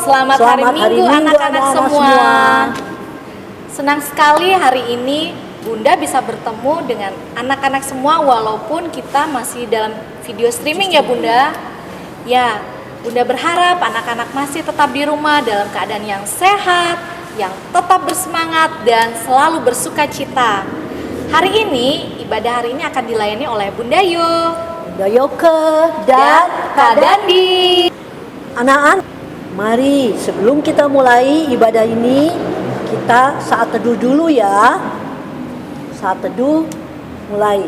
Selamat hari Minggu anak-anak semua. Senang sekali hari ini Bunda bisa bertemu dengan anak-anak semua walaupun kita masih dalam video streaming ya Bunda. Ya, Bunda berharap anak-anak masih tetap di rumah dalam keadaan yang sehat, yang tetap bersemangat dan selalu bersuka cita. Hari ini, ibadah hari ini akan dilayani oleh Bunda Yu, Bunda Yoke, dan Kak Dandi. Anak-anak, mari sebelum kita mulai ibadah ini, kita saat teduh dulu ya. Saat teduh mulai.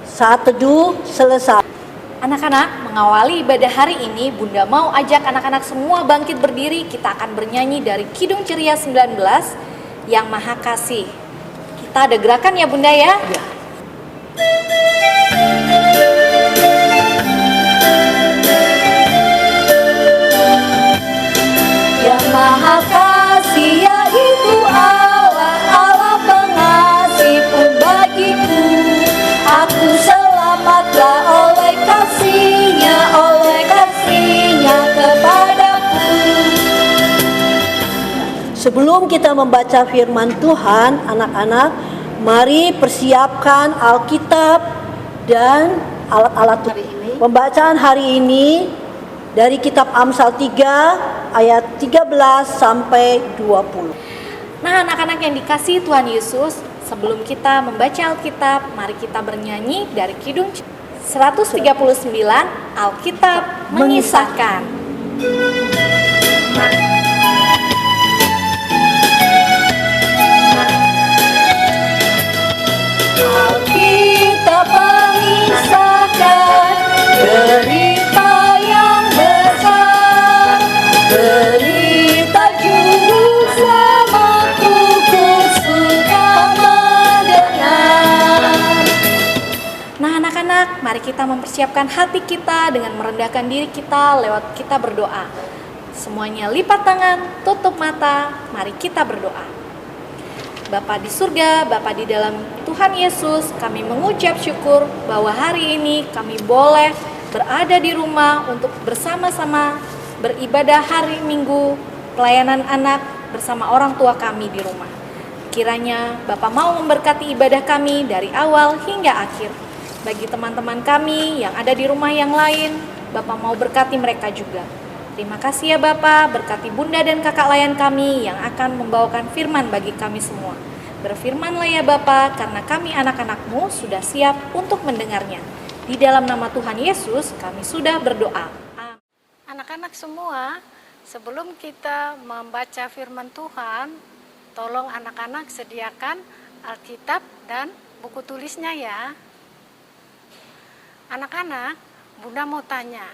Saat teduh selesai. Anak-anak, mengawali ibadah hari ini, Bunda mau ajak anak-anak semua bangkit berdiri. Kita akan bernyanyi dari Kidung Ceria 19, Yang Maha Kasih. Kita ada gerakan ya Bunda ya? Ya. Yang Maha Kasih yaitu Allah, Allah pengasih pun bagiku. Aku selamatlah oleh kasih-Nya kepadaku. Sebelum kita membaca firman Tuhan, anak-anak, mari persiapkan Alkitab dan alat-alat Hari ini. pembacaan hari ini dari kitab Amsal 3 ayat 13 sampai 20. Nah, anak-anak yang dikasihi Tuhan Yesus, sebelum kita membaca Alkitab, mari kita bernyanyi dari Kidung 139, Alkitab mengisahkan. Alkitab mengisahkan cerita yang besar, cerita juru selamatku, ku suka mendengar. Nah anak-anak, mari kita mempersiapkan hati kita dengan merendahkan diri kita lewat kita berdoa. Semuanya lipat tangan, tutup mata, mari kita berdoa. Bapa di surga, Bapa di dalam Tuhan Yesus, kami mengucap syukur bahwa hari ini kami boleh berada di rumah untuk bersama-sama beribadah hari Minggu, pelayanan anak bersama orang tua kami di rumah. Kiranya Bapa mau memberkati ibadah kami dari awal hingga akhir. Bagi teman-teman kami yang ada di rumah yang lain, Bapa mau berkati mereka juga. Terima kasih ya Bapak, berkati Bunda dan kakak layan kami yang akan membawakan firman bagi kami semua. Berfirmanlah ya Bapak, karena kami anak-anak-Mu sudah siap untuk mendengarnya. Di dalam nama Tuhan Yesus kami sudah berdoa. Anak-anak semua, sebelum kita membaca firman Tuhan, tolong anak-anak sediakan Alkitab dan buku tulisnya ya. Anak-anak, Bunda mau tanya,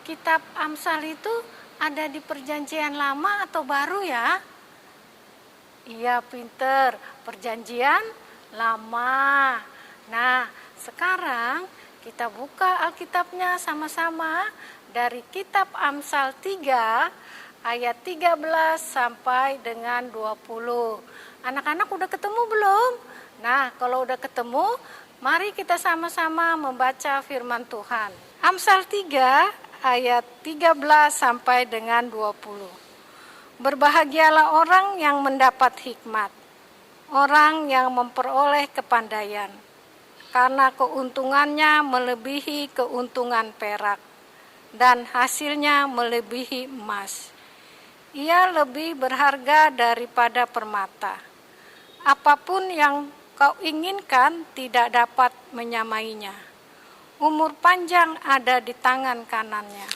kitab Amsal itu ada di perjanjian lama atau baru ya? Iya pinter, perjanjian lama. Nah sekarang kita buka Alkitabnya sama-sama dari kitab Amsal 3 ayat 13 sampai dengan 20. Anak-anak udah ketemu belum? Nah kalau udah ketemu, mari kita sama-sama membaca firman Tuhan. Amsal 3 ayat 13 sampai dengan 20. Berbahagialah orang yang mendapat hikmat, orang yang memperoleh kepandaian, karena keuntungannya melebihi keuntungan perak, dan hasilnya melebihi emas. Ia lebih berharga daripada permata. Apapun yang kau inginkan tidak dapat menyamainya. Umur panjang ada di tangan kanannya.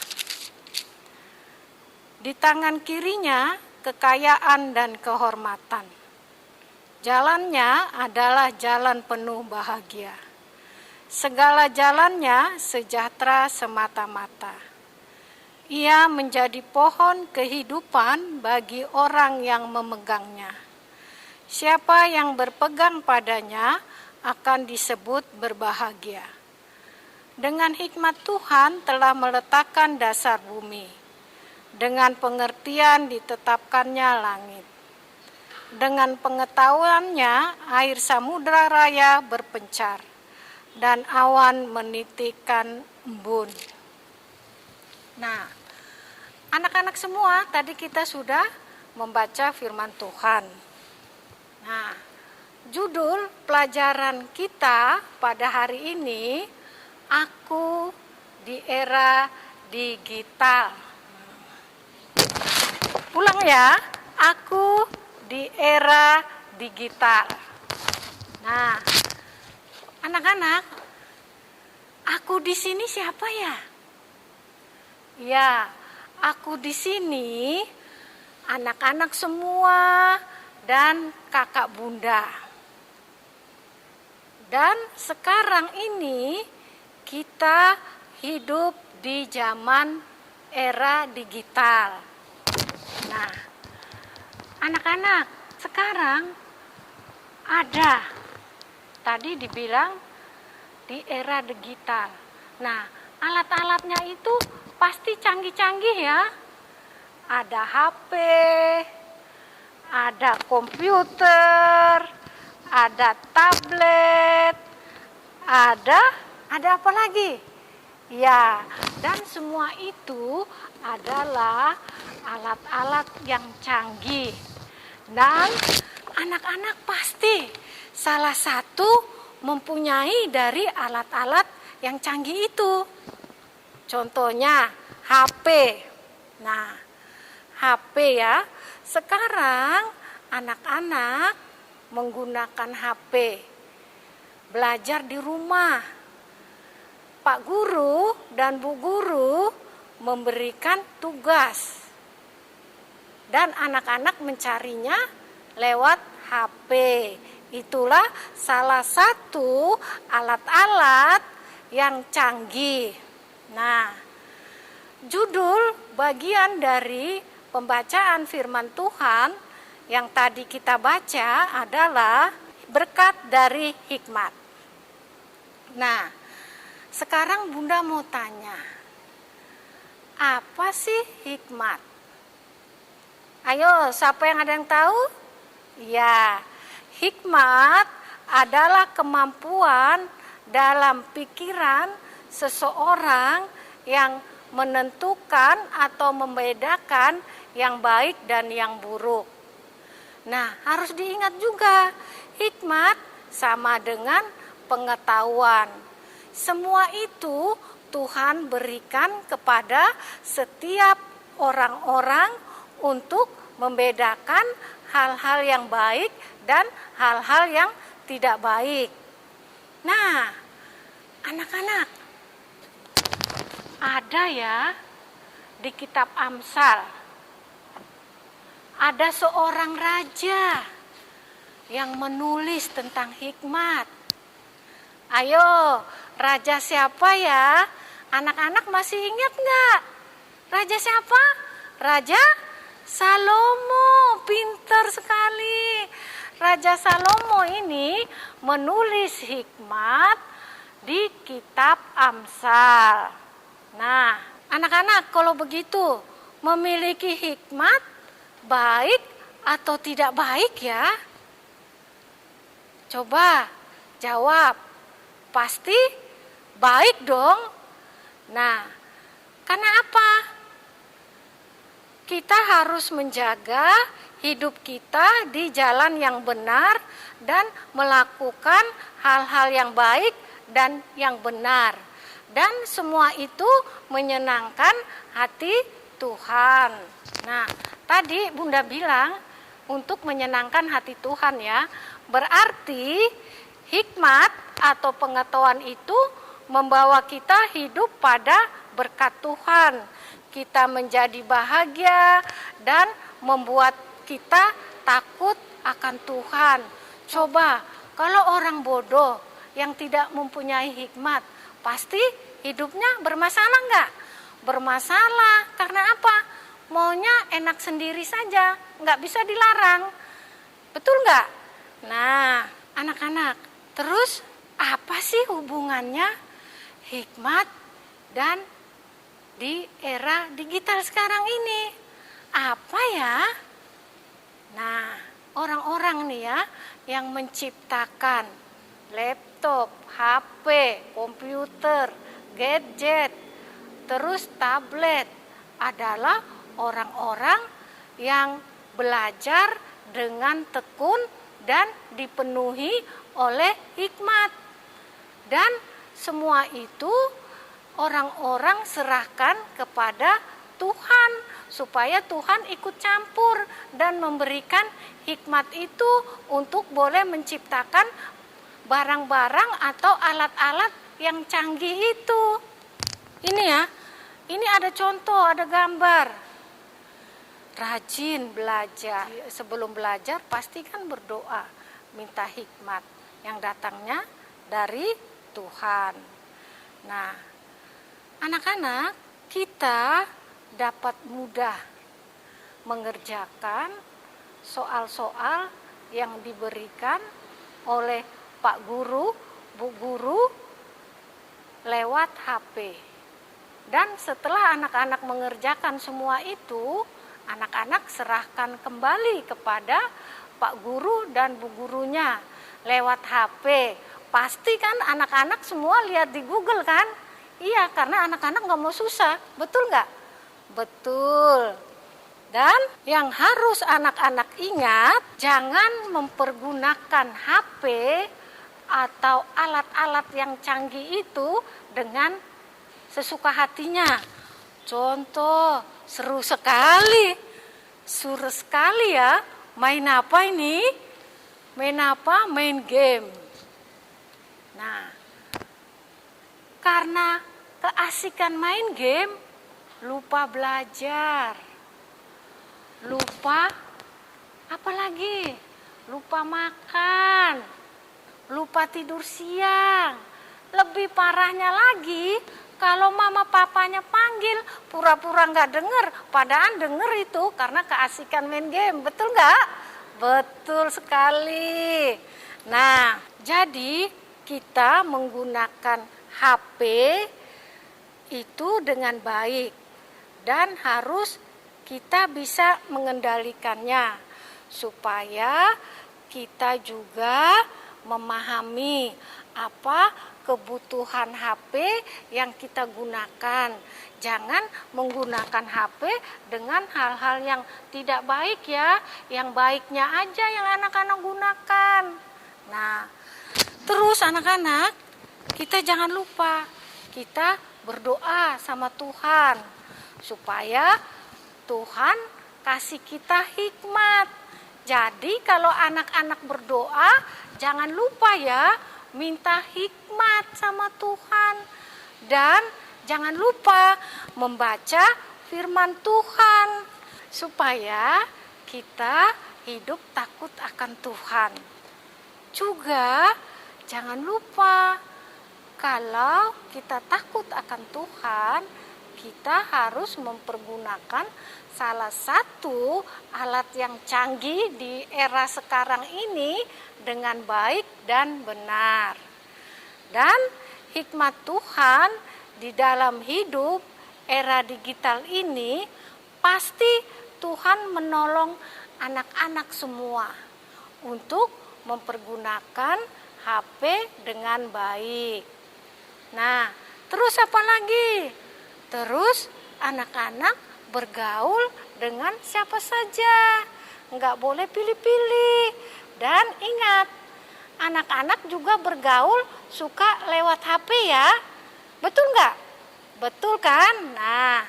Di tangan kirinya kekayaan dan kehormatan. Jalannya adalah jalan penuh bahagia. Segala jalannya sejahtera semata-mata. Ia menjadi pohon kehidupan bagi orang yang memegangnya. Siapa yang berpegang padanya akan disebut berbahagia. Dengan hikmat Tuhan telah meletakkan dasar bumi. Dengan pengertian ditetapkannya langit. Dengan pengetahuannya air samudra raya berpencar. Dan awan menitikkan embun. Nah, anak-anak semua tadi kita sudah membaca firman Tuhan. Nah, judul pelajaran kita pada hari ini, Aku di Era Digital. Ulang ya, Aku di Era Digital. Nah, anak-anak, aku di sini siapa ya? Ya, aku di sini anak-anak semua dan kakak bunda. Dan sekarang ini kita hidup di zaman era digital. Nah, anak-anak sekarang ada, tadi dibilang di era digital. Nah, alat-alatnya itu pasti canggih-canggih ya. Ada HP, ada komputer, ada tablet, ada apa lagi? Ya, dan semua itu adalah alat-alat yang canggih. Dan anak-anak pasti salah satu mempunyai dari alat-alat yang canggih itu. Contohnya HP. Nah, HP ya. Sekarang anak-anak menggunakan HP. Belajar di rumah. Pak guru dan Bu guru memberikan tugas. Dan anak-anak mencarinya lewat HP. Itulah salah satu alat-alat yang canggih. Nah, judul bagian dari pembacaan firman Tuhan yang tadi kita baca adalah berkat dari hikmat. Nah, sekarang Bunda mau tanya, apa sih hikmat? Ayo, siapa yang ada yang tahu? Ya, hikmat adalah kemampuan dalam pikiran seseorang yang menentukan atau membedakan yang baik dan yang buruk. Nah, harus diingat juga, hikmat sama dengan pengetahuan. Semua itu Tuhan berikan kepada setiap orang-orang untuk membedakan hal-hal yang baik dan hal-hal yang tidak baik. Nah, anak-anak, ada ya di kitab Amsal, ada seorang raja yang menulis tentang hikmat. Ayo, raja siapa ya? Anak-anak masih ingat nggak? Raja siapa? Raja Salomo. Pintar sekali. Raja Salomo ini menulis hikmat di kitab Amsal. Nah, anak-anak kalau begitu memiliki hikmat baik atau tidak baik ya? Coba jawab. Pasti baik dong. Nah, karena apa? Kita harus menjaga hidup kita di jalan yang benar dan melakukan hal-hal yang baik dan yang benar. Dan semua itu menyenangkan hati Tuhan. Nah, tadi Bunda bilang untuk menyenangkan hati Tuhan ya. Berarti hikmat atau pengetahuan itu membawa kita hidup pada berkat Tuhan. Kita menjadi bahagia dan membuat kita takut akan Tuhan. Coba kalau orang bodoh yang tidak mempunyai hikmat, pasti hidupnya bermasalah enggak? Bermasalah, karena apa? Maunya enak sendiri saja, enggak bisa dilarang. Betul enggak? Nah, anak-anak, terus apa sih hubungannya hikmat dan di era digital sekarang ini? Apa ya? Nah, orang-orang nih ya yang menciptakan laptop, HP, komputer, gadget, terus tablet adalah orang-orang yang belajar dengan tekun dan dipenuhi oleh hikmat. Dan semua itu orang-orang serahkan kepada Tuhan, supaya Tuhan ikut campur dan memberikan hikmat itu untuk boleh menciptakan barang-barang atau alat-alat yang canggih itu. Ini ya, ini ada contoh, ada gambar. Rajin belajar. Sebelum belajar pasti kan berdoa, minta hikmat yang datangnya dari Tuhan. Nah, anak-anak, kita dapat mudah mengerjakan soal-soal yang diberikan oleh Pak Guru, Bu Guru lewat HP. Dan setelah anak-anak mengerjakan semua itu, anak-anak serahkan kembali kepada Pak Guru dan Bu Gurunya lewat HP. Pasti kan anak-anak semua lihat di Google kan? Iya, karena anak-anak nggak mau susah, betul nggak? Betul. Dan yang harus anak-anak ingat, jangan mempergunakan HP atau alat-alat yang canggih itu dengan sesuka hatinya. Contoh, seru sekali ya. Main apa ini? Main apa? Main game. Nah, karena keasikan main game, lupa belajar. Lupa apa lagi? Lupa makan. Lupa tidur siang. Lebih parahnya lagi, kalau mama papanya panggil, pura-pura nggak denger, padahal denger itu karena keasikan main game, betul nggak? Betul sekali. Nah, jadi kita menggunakan HP itu dengan baik dan harus kita bisa mengendalikannya supaya kita juga memahami apa kebutuhan HP yang kita gunakan. Jangan menggunakan HP dengan hal-hal yang tidak baik ya. Yang baiknya aja yang anak-anak gunakan. Nah, terus anak-anak, kita jangan lupa kita berdoa sama Tuhan supaya Tuhan kasih kita hikmat. Jadi kalau anak-anak berdoa, jangan lupa ya minta hikmat sama Tuhan. Dan jangan lupa membaca firman Tuhan supaya kita hidup takut akan Tuhan. Juga jangan lupa kalau kita takut akan Tuhan, kita harus mempergunakan salah satu alat yang canggih di era sekarang ini dengan baik dan benar. Dan hikmat Tuhan di dalam hidup era digital ini, pasti Tuhan menolong anak-anak semua untuk mempergunakan HP dengan baik. Nah, terus apa lagi? Terus anak-anak bergaul dengan siapa saja, nggak boleh pilih-pilih. Dan ingat, anak-anak juga bergaul suka lewat HP ya, betul nggak? Betul kan? Nah,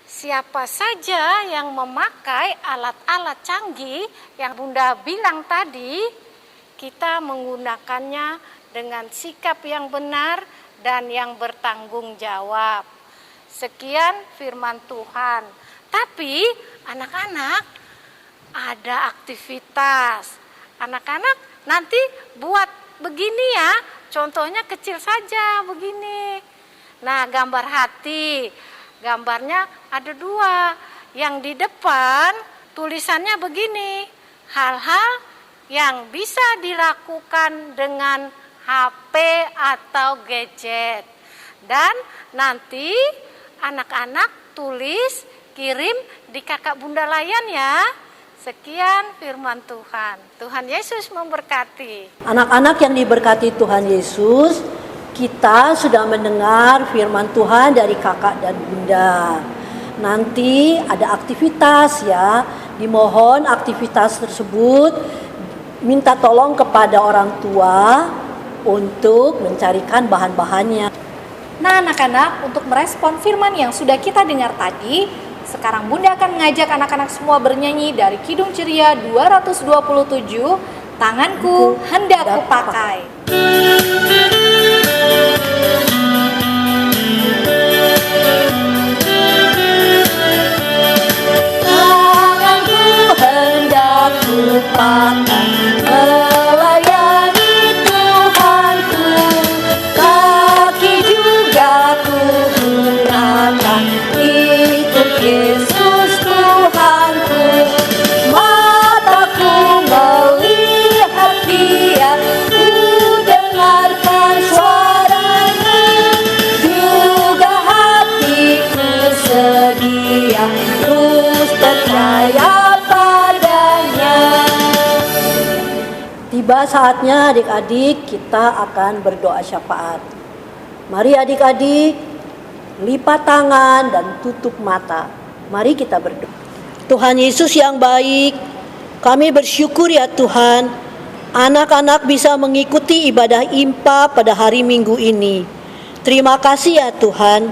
siapa saja yang memakai alat-alat canggih yang Bunda bilang tadi, kita menggunakannya dengan sikap yang benar dan yang bertanggung jawab. Sekian firman Tuhan. Tapi anak-anak ada aktivitas. Anak-anak nanti buat begini ya. Contohnya kecil saja begini. Nah, gambar hati. Gambarnya ada 2. Yang di depan tulisannya begini. Hal-hal yang bisa dilakukan dengan HP atau gadget. Dan nanti anak-anak tulis, kirim di Kakak Bunda Layan ya. Sekian firman Tuhan. Tuhan Yesus memberkati. Anak-anak yang diberkati Tuhan Yesus, Kita sudah mendengar firman Tuhan dari kakak dan bunda. Nanti ada aktivitas ya. Dimohon aktivitas tersebut minta tolong kepada orang tua untuk mencarikan bahan-bahannya. Nah anak-anak, untuk merespon firman yang sudah kita dengar tadi, sekarang Bunda akan mengajak anak-anak semua bernyanyi dari Kidung Ceria 227, Tanganku Hendak Kupakai. Tanganku hendak kupakai melayani Tuhanku, kaki juga kugunakan ikut Yesus Tuhanku. Mataku melihat Dia, ku dengarkan suaranya, juga hatiku sedia terus percaya padanya. Tiba saatnya adik-adik kita akan berdoa syafaat. Mari adik-adik lipat tangan dan tutup mata. Mari kita berdoa. Tuhan Yesus yang baik, kami bersyukur ya Tuhan, anak-anak bisa mengikuti ibadah IMPA pada hari Minggu ini. Terima kasih ya Tuhan.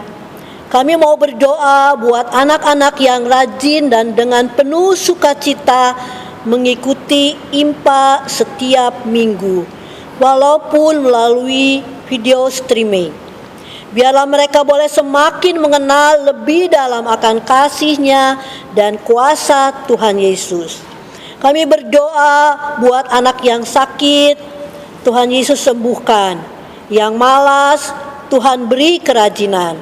Kami mau berdoa buat anak-anak yang rajin dan dengan penuh sukacita mengikuti IMPA setiap minggu, walaupun melalui video streaming. Biarlah mereka boleh semakin mengenal lebih dalam akan kasih-Nya dan kuasa Tuhan Yesus. Kami berdoa buat anak yang sakit, Tuhan Yesus sembuhkan. Yang malas, Tuhan beri kerajinan.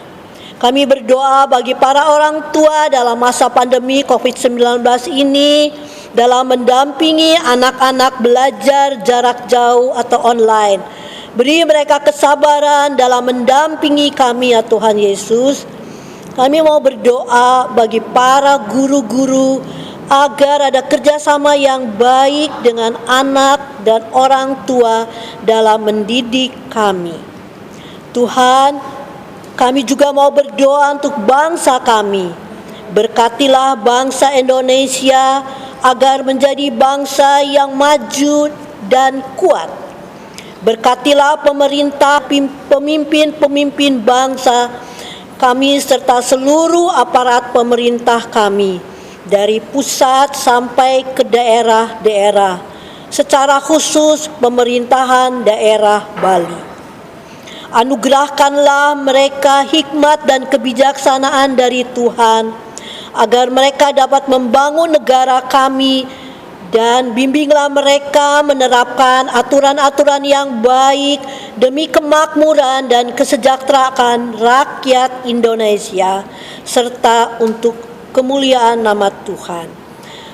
Kami berdoa bagi para orang tua dalam masa pandemi COVID-19 ini, dalam mendampingi anak-anak belajar jarak jauh atau online. Beri mereka kesabaran dalam mendampingi kami ya Tuhan Yesus. Kami mau berdoa bagi para guru-guru agar ada kerjasama yang baik dengan anak dan orang tua dalam mendidik kami. Tuhan, kami juga mau berdoa untuk bangsa kami. Berkatilah bangsa Indonesia agar menjadi bangsa yang maju dan kuat. Berkatilah pemerintah, pemimpin-pemimpin bangsa kami serta seluruh aparat pemerintah kami dari pusat sampai ke daerah-daerah, secara khusus pemerintahan daerah Bali. Anugerahkanlah mereka hikmat dan kebijaksanaan dari Tuhan agar mereka dapat membangun negara kami, dan bimbinglah mereka menerapkan aturan-aturan yang baik demi kemakmuran dan kesejahteraan rakyat Indonesia serta untuk kemuliaan nama Tuhan.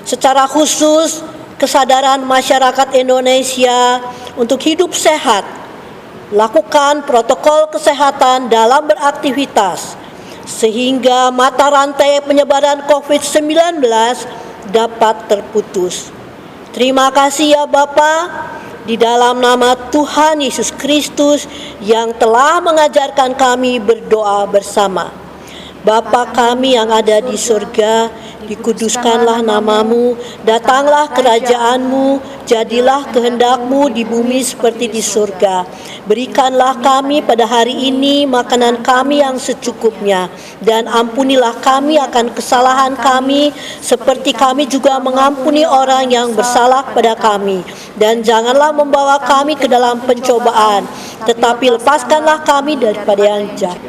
Secara khusus, kesadaran masyarakat Indonesia untuk hidup sehat, lakukan protokol kesehatan dalam beraktivitas sehingga mata rantai penyebaran COVID-19 dapat terputus. Terima kasih ya Bapa, di dalam nama Tuhan Yesus Kristus yang telah mengajarkan kami berdoa bersama. Bapa kami yang ada di surga, dikuduskanlah namamu, datanglah kerajaanmu, jadilah kehendakmu di bumi seperti di surga. Berikanlah kami pada hari ini makanan kami yang secukupnya, dan ampunilah kami akan kesalahan kami, seperti kami juga mengampuni orang yang bersalah pada kami. Dan janganlah membawa kami ke dalam pencobaan, tetapi lepaskanlah kami daripada yang jahat.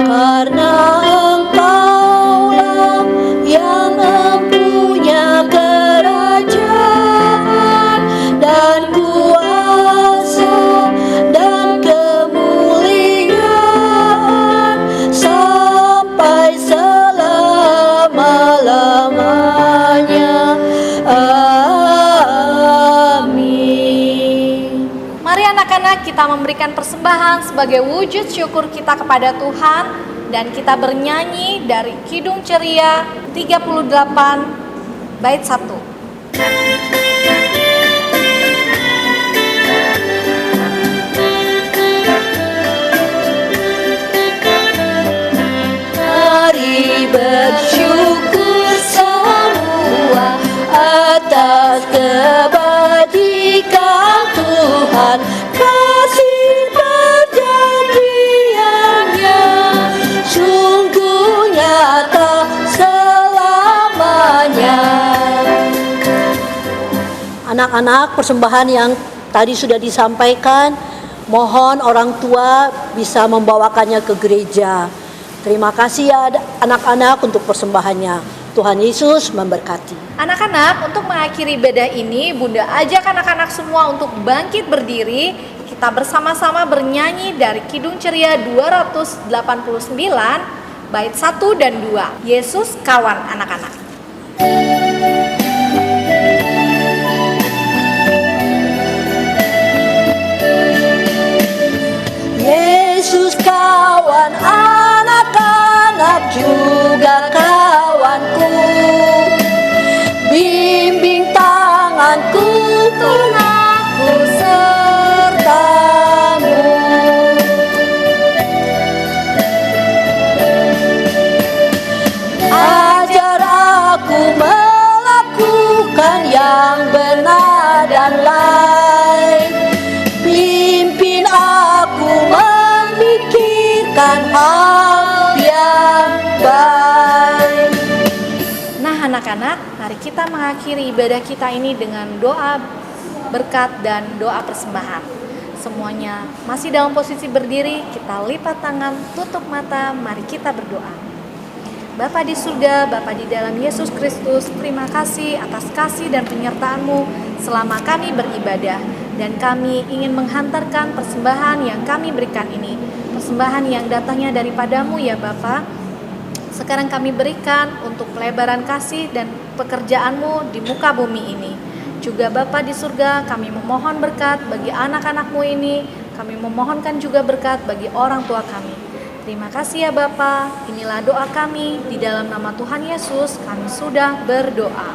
Karena Engkaulah yang mempunyai kerajaan dan kuasa dan kemuliaan sampai selama-lamanya. Amin. Mari anak-anak kita memberikan persembahan sebagai wujud syukur kita kepada Tuhan, dan kita bernyanyi dari Kidung Ceria 38 bait 1. Tuhan, kasih perjanjiannya sungguh nyata selamanya. Anak-anak, persembahan yang tadi sudah disampaikan, mohon orang tua bisa membawakannya ke gereja. Terima kasih ya anak-anak untuk persembahannya. Tuhan Yesus memberkati. Anak-anak, untuk mengakhiri ibadah ini, Bunda ajak anak-anak semua untuk bangkit berdiri. Kita bersama-sama bernyanyi dari Kidung Ceria 289, bait 1 dan 2. Yesus kawan anak-anak. Yesus kawan anak-anak juga kawanku, bimbing tanganku Tuhan aku sertamu. Ajar aku melakukan yang benar dan lain, pimpin aku memikirkan hal yang baik. Nah anak-anak, mari kita mengakhiri ibadah kita ini dengan doa berkat dan doa persembahan. Semuanya masih dalam posisi berdiri, kita lipat tangan, tutup mata, mari kita berdoa. Bapa di surga, Bapa di dalam Yesus Kristus, terima kasih atas kasih dan penyertaan-Mu selama kami beribadah. Dan kami ingin menghantarkan persembahan yang kami berikan ini, persembahan yang datangnya daripada-Mu ya Bapa. Sekarang kami berikan untuk pelebaran kasih dan pekerjaan-Mu di muka bumi ini. Juga Bapa di surga, kami memohon berkat bagi anak-anak-Mu ini. Kami memohonkan juga berkat bagi orang tua kami. Terima kasih ya Bapa. Inilah doa kami, di dalam nama Tuhan Yesus kami sudah berdoa.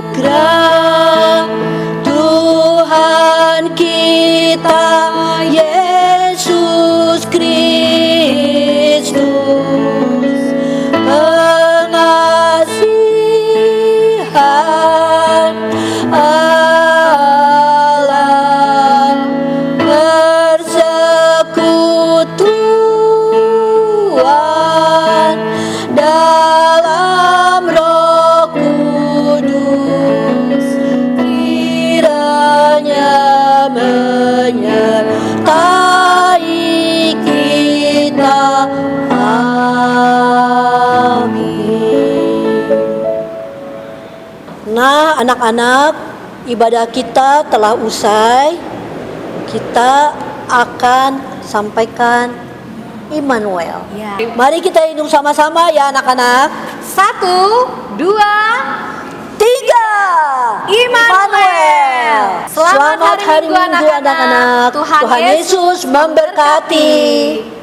Anugerah Tuhan kita Yesus Kristus, pengasihan Allah, persekutuan dalam Roh Kudus, kiranya menyertai kita. Amin. Nah, anak-anak, ibadah kita telah usai. Kita akan sampaikan Immanuel. Ya. Mari kita hidup sama-sama ya anak-anak. 1, 2, 3. Immanuel. Selamat hari Minggu anak-anak. Tuhan Yesus memberkati.